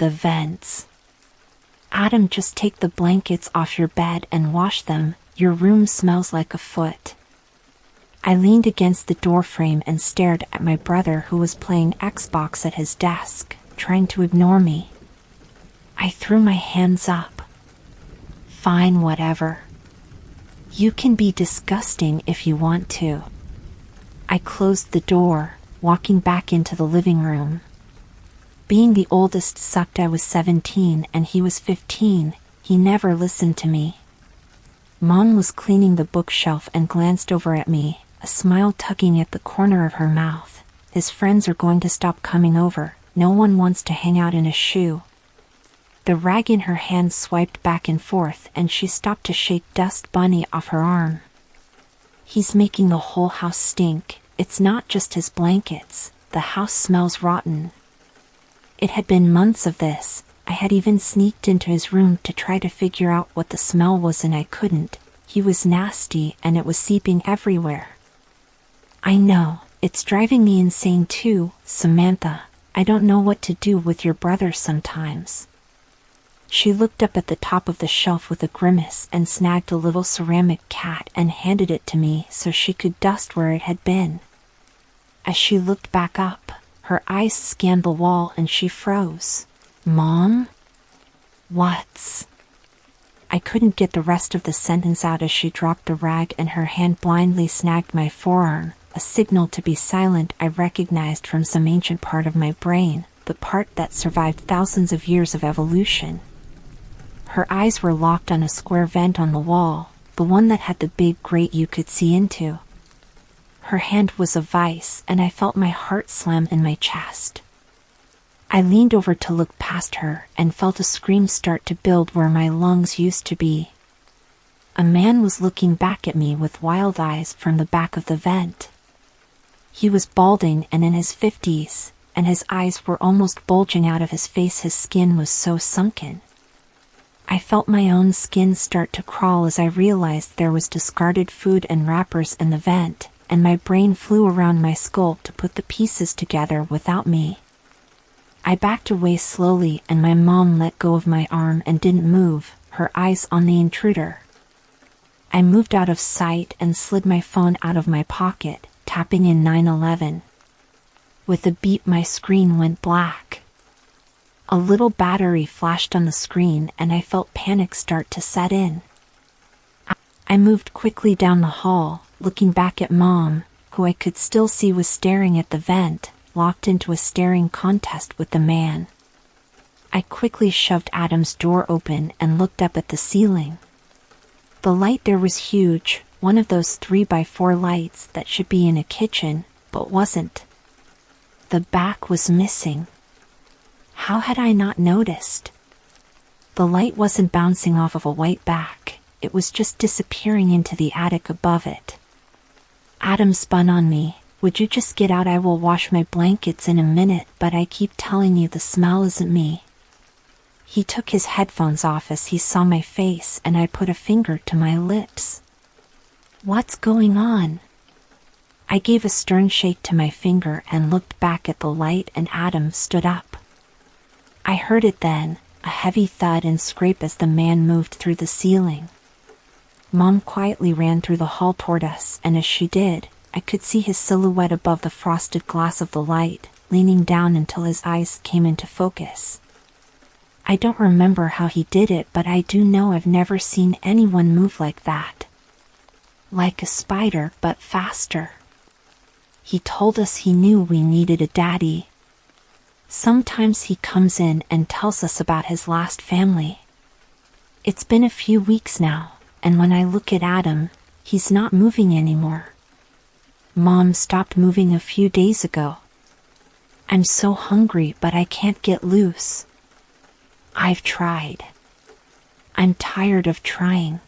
the vents. Adam, just take the blankets off your bed and wash them, your room smells like a foot. I leaned against the doorframe and stared at my brother, who was playing Xbox at his desk, trying to ignore me. I threw my hands up. Fine, whatever. You can be disgusting if you want to. I closed the door, walking back into the living room. Being the oldest sucked. I was 17 and he was 15. He never listened to me. Mom was cleaning the bookshelf and glanced over at me, a smile tugging at the corner of her mouth. His friends are going to stop coming over. No one wants to hang out in a shoe. The rag in her hand swiped back and forth, and she stopped to shake Dust Bunny off her arm. He's making the whole house stink. It's not just his blankets. The house smells rotten. It had been months of this. I had even sneaked into his room to try to figure out what the smell was, and I couldn't. He was nasty and it was seeping everywhere. I know, it's driving me insane too, Samantha. I don't know what to do with your brother sometimes. She looked up at the top of the shelf with a grimace and snagged a little ceramic cat and handed it to me so she could dust where it had been. As she looked back up, her eyes scanned the wall and she froze. Mom? What's... I couldn't get the rest of the sentence out as she dropped the rag and her hand blindly snagged my forearm, a signal to be silent I recognized from some ancient part of my brain, the part that survived thousands of years of evolution. Her eyes were locked on a square vent on the wall, the one that had the big grate you could see into. Her hand was a vice, and I felt my heart slam in my chest. I leaned over to look past her and felt a scream start to build where my lungs used to be. A man was looking back at me with wild eyes from the back of the vent. He was balding and in his 50s, and his eyes were almost bulging out of his face. His skin was so sunken. I felt my own skin start to crawl as I realized there was discarded food and wrappers in the vent, and my brain flew around my skull to put the pieces together without me. I backed away slowly and my mom let go of my arm and didn't move, her eyes on the intruder. I moved out of sight and slid my phone out of my pocket, tapping in 911. With a beep, my screen went black. A little battery flashed on the screen and I felt panic start to set in. I moved quickly down the hall, looking back at Mom, who I could still see was staring at the vent, locked into a staring contest with the man. I quickly shoved Adam's door open and looked up at the ceiling. The light there was huge, one of those 3x4 lights that should be in a kitchen, but wasn't. The back was missing. How had I not noticed? The light wasn't bouncing off of a white back, it was just disappearing into the attic above it. Adam spun on me. Would you just get out? I will wash my blankets in a minute, but I keep telling you the smell isn't me. He took his headphones off as he saw my face and I put a finger to my lips. What's going on? I gave a stern shake to my finger and looked back at the light and Adam stood up. I heard it then, a heavy thud and scrape as the man moved through the ceiling. Mom quietly ran through the hall toward us, and as she did, I could see his silhouette above the frosted glass of the light, leaning down until his eyes came into focus. I don't remember how he did it, but I do know I've never seen anyone move like that. Like a spider, but faster. He told us he knew we needed a daddy. Sometimes he comes in and tells us about his last family. It's been a few weeks now, and when I look at Adam, he's not moving anymore. Mom stopped moving a few days ago. I'm so hungry, but I can't get loose. I've tried. I'm tired of trying.